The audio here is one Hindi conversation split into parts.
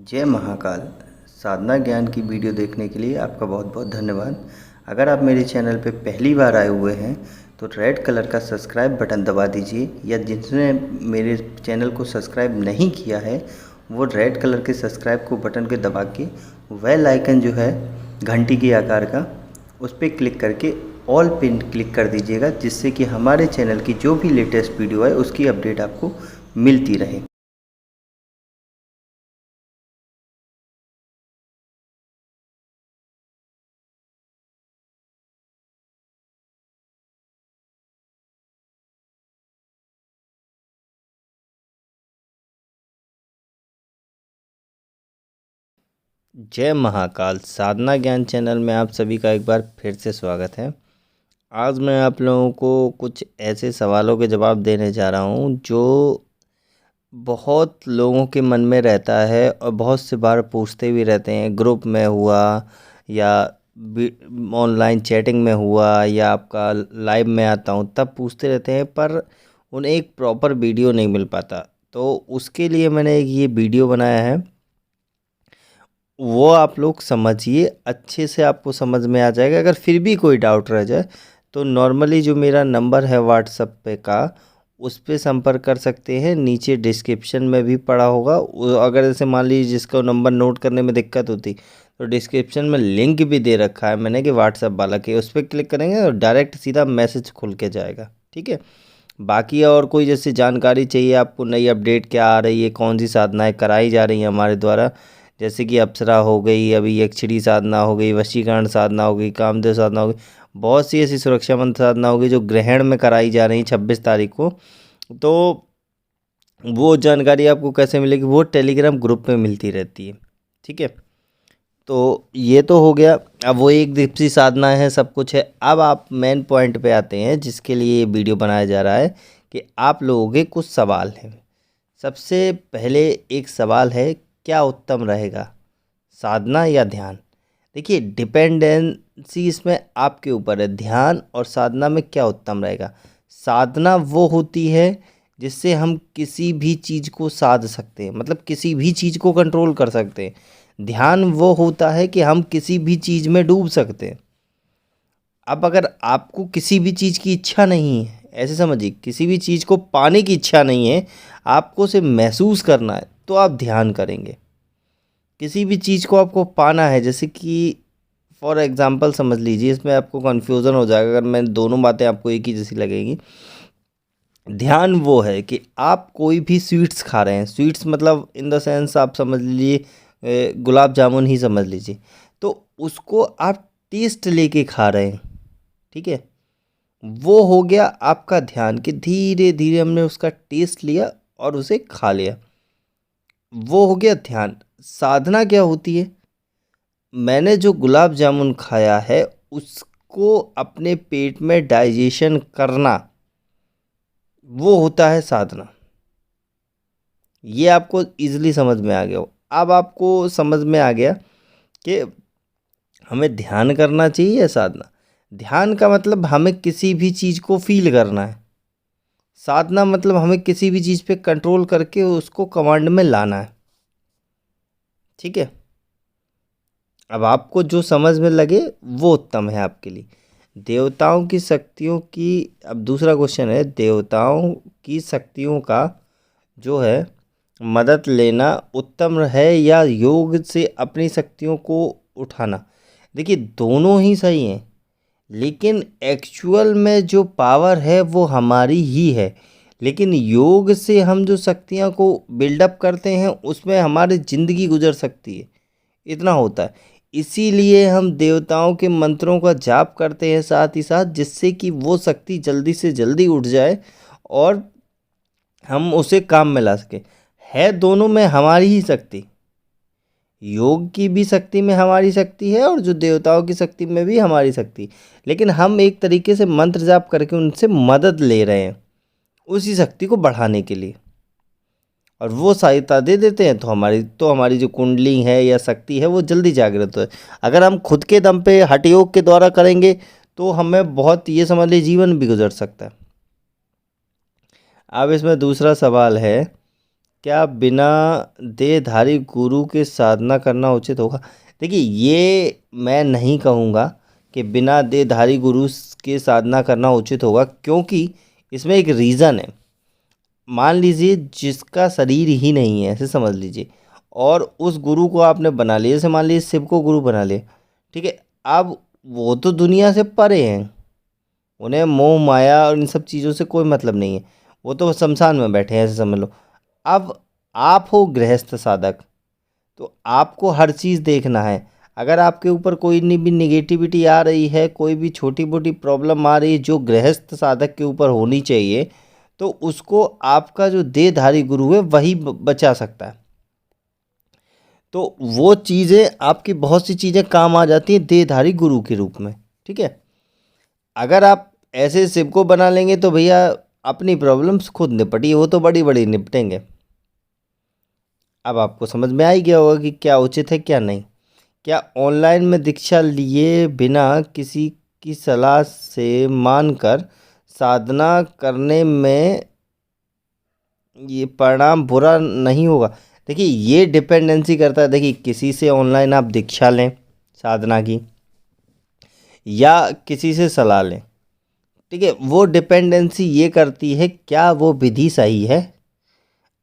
जय महाकाल। साधना ज्ञान की वीडियो देखने के लिए आपका बहुत बहुत धन्यवाद। अगर आप मेरे चैनल पे पहली बार आए हुए हैं तो रेड कलर का सब्सक्राइब बटन दबा दीजिए, या जिसने मेरे चैनल को सब्सक्राइब नहीं किया है वो रेड कलर के सब्सक्राइब को बटन के दबा के बेल आइकन जो है घंटी के आकार का, उस पर क्लिक करके ऑल पिन क्लिक कर दीजिएगा, जिससे कि हमारे चैनल की जो भी लेटेस्ट वीडियो है उसकी अपडेट आपको मिलती रहे। जय महाकाल। साधना ज्ञान चैनल में आप सभी का एक बार फिर से स्वागत है। आज मैं आप लोगों को कुछ ऐसे सवालों के जवाब देने जा रहा हूं जो बहुत लोगों के मन में रहता है और बहुत से बार पूछते भी रहते हैं। ग्रुप में हुआ या ऑनलाइन चैटिंग में हुआ या आपका लाइव में आता हूं तब पूछते रहते हैं, पर उन्हें एक प्रॉपर वीडियो नहीं मिल पाता। तो उसके लिए मैंने एक ये वीडियो बनाया है, वो आप लोग समझिए, अच्छे से आपको समझ में आ जाएगा। अगर फिर भी कोई डाउट रह जाए तो नॉर्मली जो मेरा नंबर है व्हाट्सएप पे का, उस पे संपर्क कर सकते हैं। नीचे डिस्क्रिप्शन में भी पड़ा होगा। अगर जैसे मान लीजिए जिसका नंबर नोट करने में दिक्कत होती तो डिस्क्रिप्शन में लिंक भी दे रखा है मैंने कि व्हाट्सएप वाला के, उस पर क्लिक करेंगे और डायरेक्ट सीधा मैसेज खुल के जाएगा। ठीक है। बाकी और कोई जैसे जानकारी चाहिए आपको, नई अपडेट क्या आ रही है, कौन सी साधनाएँ कराई जा रही हैं हमारे द्वारा, जैसे कि अप्सरा हो गई, अभी यक्षिणी साधना हो गई, वशीकरण साधना हो गई, कामदेव साधना हो गई, बहुत सी ऐसी सुरक्षा मंत्र साधना हो गई जो ग्रहण में कराई जा रही 26 तारीख को। तो वो जानकारी आपको कैसे मिलेगी, वो टेलीग्राम ग्रुप में मिलती रहती है। ठीक है। तो ये तो हो गया। अब वो एक दिवसीय साधना है, सब कुछ है। अब आप मेन पॉइंट पे आते हैं जिसके लिए ये वीडियो बनाया जा रहा है कि आप लोगों के कुछ सवाल हैं। सबसे पहले एक सवाल है, क्या उत्तम रहेगा, साधना या ध्यान? देखिए, डिपेंडेंसी इसमें आपके ऊपर है। ध्यान और साधना में क्या उत्तम रहेगा? साधना वो होती है जिससे हम किसी भी चीज़ को साध सकते हैं, मतलब किसी भी चीज़ को कंट्रोल कर सकते हैं। ध्यान वो होता है कि हम किसी भी चीज़ में डूब सकते हैं। अब अगर आपको किसी भी चीज़ की इच्छा नहीं है, ऐसे समझिए, किसी भी चीज़ को पाने की इच्छा नहीं है, आपको उसे महसूस करना है, तो आप ध्यान करेंगे। किसी भी चीज़ को आपको पाना है, जैसे कि फॉर एग्ज़ाम्पल समझ लीजिए, इसमें आपको कन्फ्यूज़न हो जाएगा अगर मैं दोनों बातें आपको एक ही जैसी लगेंगी। ध्यान वो है कि आप कोई भी स्वीट्स खा रहे हैं, स्वीट्स मतलब इन द सेंस आप समझ लीजिए गुलाब जामुन ही समझ लीजिए, तो उसको आप टेस्ट लेके खा रहे हैं। ठीक है। वो हो गया आपका ध्यान कि धीरे धीरे हमने उसका टेस्ट लिया और उसे खा लिया, वो हो गया ध्यान। साधना क्या होती है? मैंने जो गुलाब जामुन खाया है उसको अपने पेट में डाइजेशन करना, वो होता है साधना। ये आपको इजीली समझ में आ गया हो। अब आपको समझ में आ गया कि हमें ध्यान करना चाहिए या साधना। ध्यान का मतलब हमें किसी भी चीज़ को फील करना है। साधना मतलब हमें किसी भी चीज़ पे कंट्रोल करके उसको कमांड में लाना है। ठीक है। अब आपको जो समझ में लगे वो उत्तम है आपके लिए। देवताओं की शक्तियों की, अब दूसरा क्वेश्चन है, देवताओं की शक्तियों का जो है मदद लेना उत्तम है या योग से अपनी शक्तियों को उठाना? देखिए, दोनों ही सही हैं, लेकिन एक्चुअल में जो पावर है वो हमारी ही है। लेकिन योग से हम जो शक्तियाँ को बिल्डअप करते हैं उसमें हमारी ज़िंदगी गुजर सकती है, इतना होता है। इसीलिए हम देवताओं के मंत्रों का जाप करते हैं साथ ही साथ, जिससे कि वो शक्ति जल्दी से जल्दी उठ जाए और हम उसे काम में ला सके। है दोनों में हमारी ही शक्ति, योग की भी शक्ति में हमारी शक्ति है और जो देवताओं की शक्ति में भी हमारी शक्ति, लेकिन हम एक तरीके से मंत्र जाप करके उनसे मदद ले रहे हैं उसी शक्ति को बढ़ाने के लिए, और वो सहायता दे देते हैं तो हमारी जो कुंडली है या शक्ति है वो जल्दी जागृत हो। अगर हम खुद के दम पे हठ योग के द्वारा करेंगे तो हमें बहुत, ये समझ लीजिए, जीवन भी गुजर सकता है। अब इसमें दूसरा सवाल है क्या बिना देहधारी गुरु के साधना करना उचित होगा? देखिए, ये मैं नहीं कहूँगा कि बिना देहधारी गुरु के साधना करना उचित होगा, क्योंकि इसमें एक रीज़न है। मान लीजिए जिसका शरीर ही नहीं है, ऐसे समझ लीजिए, और उस गुरु को आपने बना लिया, जैसे मान लीजिए शिव को गुरु बना लिया, ठीक है। अब वो तो दुनिया से परे हैं, उन्हें मोह माया और इन सब चीज़ों से कोई मतलब नहीं है, वो तो शमशान में बैठे हैं, ऐसे समझ लो। अब आप हो गृहस्थ साधक, तो आपको हर चीज़ देखना है। अगर आपके ऊपर कोई भी निगेटिविटी आ रही है, कोई भी छोटी मोटी प्रॉब्लम आ रही है जो गृहस्थ साधक के ऊपर होनी चाहिए, तो उसको आपका जो देहधारी गुरु है वही बचा सकता है। तो वो चीज़ें आपकी बहुत सी चीज़ें काम आ जाती हैं देहधारी गुरु के रूप में, ठीक है। अगर आप ऐसे शिव को बना लेंगे तो भैया अपनी प्रॉब्लम्स खुद निपटिए, वो तो बड़ी बड़ी निपटेंगे। अब आपको समझ में आ ही गया होगा कि क्या उचित है क्या नहीं। क्या ऑनलाइन में दीक्षा लिए बिना किसी की सलाह से मानकर साधना करने में ये परिणाम बुरा नहीं होगा? देखिए, ये डिपेंडेंसी करता है, देखिए किसी से ऑनलाइन आप दीक्षा लें साधना की, या किसी से सलाह लें, ठीक है, वो डिपेंडेंसी ये करती है क्या वो विधि सही है।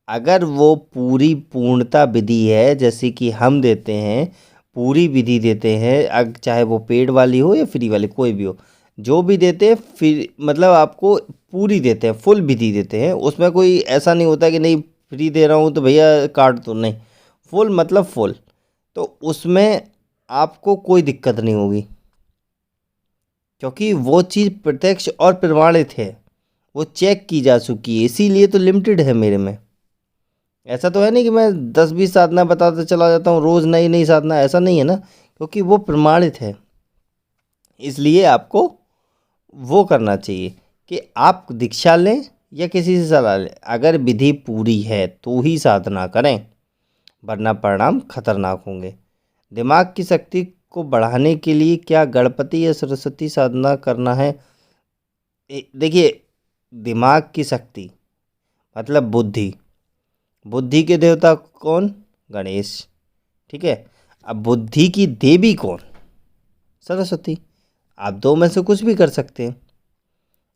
अगर वो पूरी पूर्णता विधि है, जैसे कि हम देते हैं, पूरी विधि देते हैं, चाहे वो पेड वाली हो या फ्री वाली, कोई भी हो, जो भी देते हैं फिर मतलब आपको पूरी देते हैं, फुल विधि देते हैं। उसमें कोई ऐसा नहीं होता कि नहीं फ्री दे रहा हूँ तो भैया काट दो, नहीं, फुल मतलब फुल। तो उसमें आपको कोई दिक्कत नहीं होगी, क्योंकि वो चीज़ प्रत्यक्ष और प्रमाणित है, वो चेक की जा चुकी है, इसीलिए तो लिमिटेड है मेरे में। ऐसा तो है नहीं कि मैं 10-20 साधना बताते चला जाता हूँ रोज़ नई नई साधना, ऐसा नहीं है ना, क्योंकि वो प्रमाणित है। इसलिए आपको वो करना चाहिए कि आप दीक्षा लें या किसी से सलाह लें, अगर विधि पूरी है तो ही साधना करें, वरना परिणाम खतरनाक होंगे। दिमाग की शक्ति को बढ़ाने के लिए क्या गणपति या सरस्वती साधना करना है? देखिए, दिमाग की शक्ति मतलब बुद्धि, बुद्धि के देवता कौन? गणेश, ठीक है। अब बुद्धि की देवी कौन? सरस्वती। आप दो में से कुछ भी कर सकते हैं।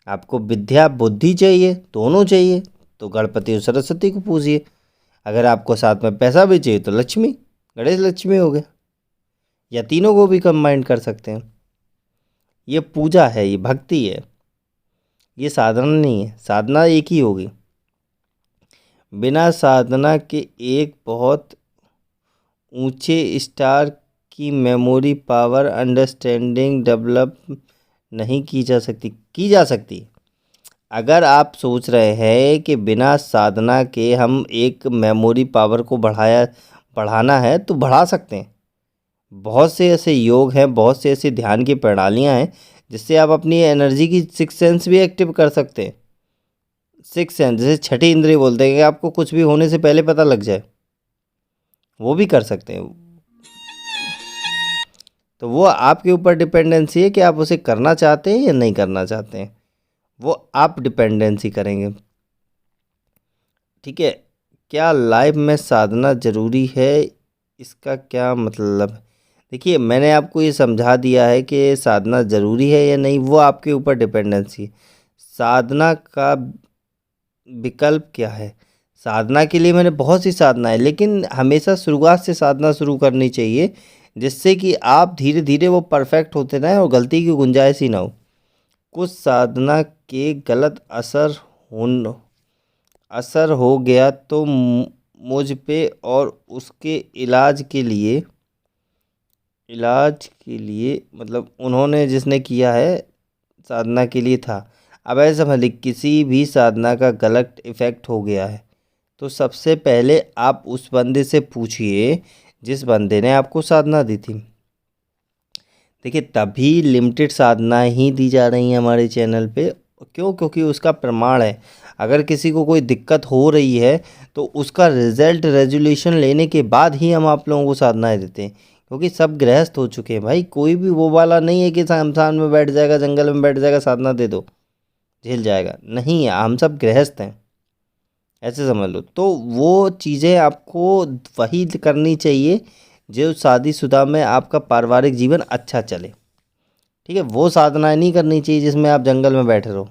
आपको विद्या बुद्धि चाहिए, दोनों चाहिए, तो गणपति और सरस्वती को पूजिए। अगर आपको साथ में पैसा भी चाहिए तो लक्ष्मी, गणेश लक्ष्मी हो गया, या तीनों को भी कंबाइन कर सकते हैं। ये पूजा है, ये भक्ति है, ये साधना नहीं है। साधना एक ही होगी। बिना साधना के एक बहुत ऊंचे स्टार की मेमोरी पावर अंडरस्टैंडिंग डेवलप नहीं की जा सकती। अगर आप सोच रहे हैं कि बिना साधना के हम एक मेमोरी पावर को बढ़ाना है तो बढ़ा सकते हैं। बहुत से ऐसे योग हैं, बहुत से ऐसे ध्यान की प्रणालियां हैं जिससे आप अपनी एनर्जी की सिक्स सेंस भी एक्टिव कर सकते हैं। सिक्स सेंस जैसे छठी इंद्रिय बोलते हैं कि आपको कुछ भी होने से पहले पता लग जाए, वो भी कर सकते हैं। तो वो आपके ऊपर डिपेंडेंसी है कि आप उसे करना चाहते हैं या नहीं करना चाहते हैं, वो आप डिपेंडेंसी करेंगे, ठीक है। क्या लाइफ में साधना ज़रूरी है, इसका क्या मतलब? देखिए, मैंने आपको ये समझा दिया है कि साधना ज़रूरी है या नहीं, वो आपके ऊपर डिपेंडेंसी है। साधना का विकल्प क्या है? साधना के लिए मैंने बहुत सी साधना है, लेकिन हमेशा शुरुआत से साधना शुरू करनी चाहिए, जिससे कि आप धीरे धीरे वो परफेक्ट होते रहें और गलती की गुंजाइश ही ना हो। कुछ साधना के गलत असर हो गया तो मुझ पे, और उसके इलाज के लिए मतलब उन्होंने जिसने किया है साधना के लिए था। अब ऐसे समझ लीजिए किसी भी साधना का गलत इफ़ेक्ट हो गया है तो सबसे पहले आप उस बंदे से पूछिए जिस बंदे ने आपको साधना दी थी। देखिए, तभी लिमिटेड साधना ही दी जा रही है हमारे चैनल पे। क्यों? क्योंकि उसका प्रमाण है। अगर किसी को कोई दिक्कत हो रही है तो उसका रिजल्ट रेजोल्यूशन लेने के बाद ही हम आप लोगों को साधनाएं देते हैं, क्योंकि सब गृहस्थ हो चुके हैं भाई। कोई भी वो वाला नहीं है कि शमशान में बैठ जाएगा, जंगल में बैठ जाएगा, साधना दे दो झेल जाएगा, नहीं है। हम सब गृहस्थ हैं, ऐसे समझ लो। तो वो चीज़ें आपको वही करनी चाहिए जो शादीशुदा में आपका पारिवारिक जीवन अच्छा चले। ठीक है, वो साधनाएं नहीं करनी चाहिए जिसमें आप जंगल में बैठे रहो,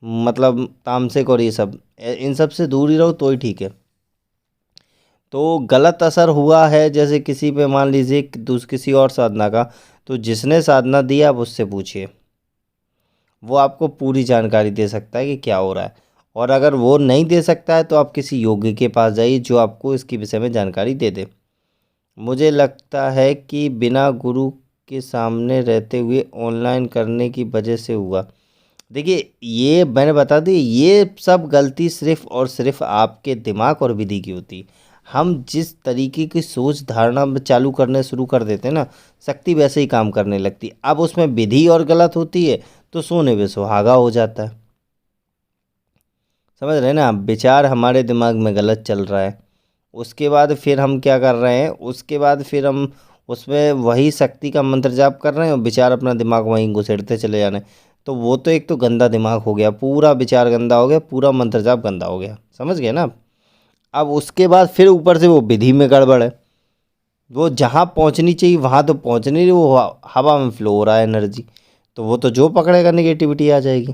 मतलब तामसिक और ये सब, इन सब से दूर ही रहो तो ही ठीक है। तो गलत असर हुआ है जैसे किसी पे, मान लीजिए किसी और साधना का, तो जिसने साधना दी आप उससे पूछिए, वो आपको पूरी जानकारी दे सकता है कि क्या हो रहा है। और अगर वो नहीं दे सकता है तो आप किसी योगी के पास जाइए जो आपको इसके विषय में जानकारी दे दे। मुझे लगता है कि बिना गुरु के सामने रहते हुए ऑनलाइन करने की वजह से हुआ। देखिए, ये मैंने बता दी, ये सब गलती सिर्फ और सिर्फ आपके दिमाग और विधि की होती। हम जिस तरीके की सोच धारणा में चालू करने शुरू कर देते हैं ना, शक्ति वैसे ही काम करने लगती। अब उसमें विधि और गलत होती है तो सोने पे सुहागा हो जाता है। समझ रहे हैं ना आप, विचार हमारे दिमाग में गलत चल रहा है, उसके बाद फिर हम क्या कर रहे हैं, उसके बाद फिर हम उसमें वही शक्ति का मंत्र जाप कर रहे हैं और विचार अपना दिमाग वहीं घुसेड़ते चले जा रहे हैं। तो वो तो एक तो गंदा दिमाग हो गया, पूरा विचार गंदा हो गया, पूरा मंत्र जाप गंदा हो गया, समझ गए ना आप? अब उसके बाद फिर ऊपर से वो विधि में गड़बड़ है। वो जहाँ पहुँचनी चाहिए वहाँ तो पहुँच नहीं रही, वो हवा में फ्लो हो रहा है एनर्जी, तो वो तो जो पकड़ेगा निगेटिविटी आ जाएगी।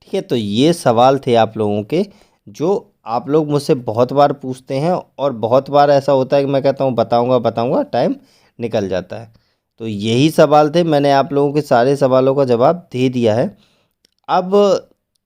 ठीक है, तो ये सवाल थे आप लोगों के, जो आप लोग मुझसे बहुत बार पूछते हैं, और बहुत बार ऐसा होता है कि मैं कहता हूँ बताऊँगा बताऊँगा, टाइम निकल जाता है। तो यही सवाल थे, मैंने आप लोगों के सारे सवालों का जवाब दे दिया है। अब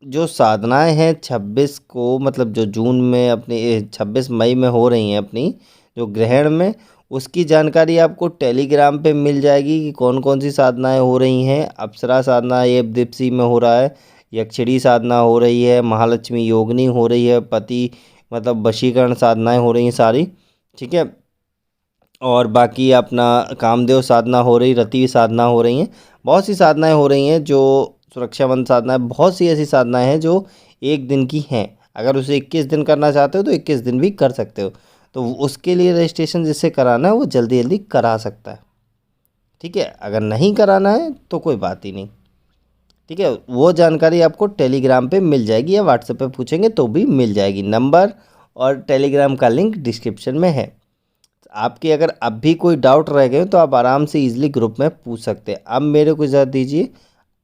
जो साधनाएं हैं 26 को, मतलब जो जून में अपनी 26 मई में हो रही हैं अपनी जो ग्रहण में, उसकी जानकारी आपको टेलीग्राम पे मिल जाएगी कि कौन कौन सी साधनाएं हो रही हैं। अप्सरा साधना ये दीप्ति में हो रहा है, यक्षिणी साधना हो रही है, महालक्ष्मी योगिनी हो रही है, पति मतलब वशीकरण साधनाएं हो रही हैं सारी। ठीक है, और बाकी अपना कामदेव साधना हो रही, रति साधना हो रही हैं, बहुत सी साधनाएं हो रही हैं जो सुरक्षा बंध साधनाएं, बहुत सी ऐसी साधनाएं हैं जो एक दिन की हैं। अगर उसे 21 दिन करना चाहते हो तो 21 दिन भी कर सकते हो। तो उसके लिए रजिस्ट्रेशन जिससे कराना है वो जल्दी जल्दी करा सकता है। ठीक है, अगर नहीं कराना है तो कोई बात ही नहीं। ठीक है, वो जानकारी आपको टेलीग्राम पे मिल जाएगी, या व्हाट्सएप पे पूछेंगे तो भी मिल जाएगी। नंबर और टेलीग्राम का लिंक डिस्क्रिप्शन में है। आपके अगर अब भी कोई डाउट रह गए तो आप आराम से इजीली ग्रुप में पूछ सकते हैं। अब मेरे को इजाज़त दीजिए,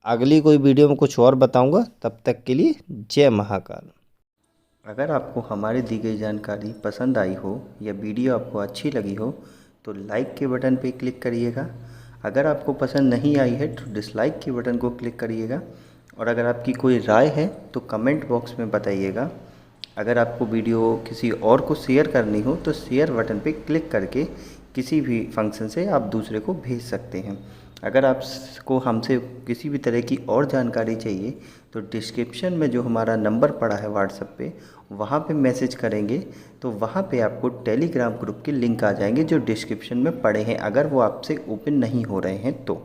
अगली कोई वीडियो में कुछ और बताऊंगा, तब तक के लिए जय महाकाल। अगर आपको हमारी दी गई जानकारी पसंद आई हो या वीडियो आपको अच्छी लगी हो तो लाइक के बटन पर क्लिक करिएगा। अगर आपको पसंद नहीं आई है तो डिसलाइक के बटन को क्लिक करिएगा। और अगर आपकी कोई राय है तो कमेंट बॉक्स में बताइएगा। अगर आपको वीडियो किसी और को शेयर करनी हो तो शेयर बटन पे क्लिक करके किसी भी फंक्शन से आप दूसरे को भेज सकते हैं। अगर आपको हमसे किसी भी तरह की और जानकारी चाहिए तो डिस्क्रिप्शन में जो हमारा नंबर पड़ा है व्हाट्सएप पे, वहाँ पे मैसेज करेंगे तो वहाँ पे आपको टेलीग्राम ग्रुप के लिंक आ जाएंगे जो डिस्क्रिप्शन में पड़े हैं, अगर वो आपसे ओपन नहीं हो रहे हैं तो।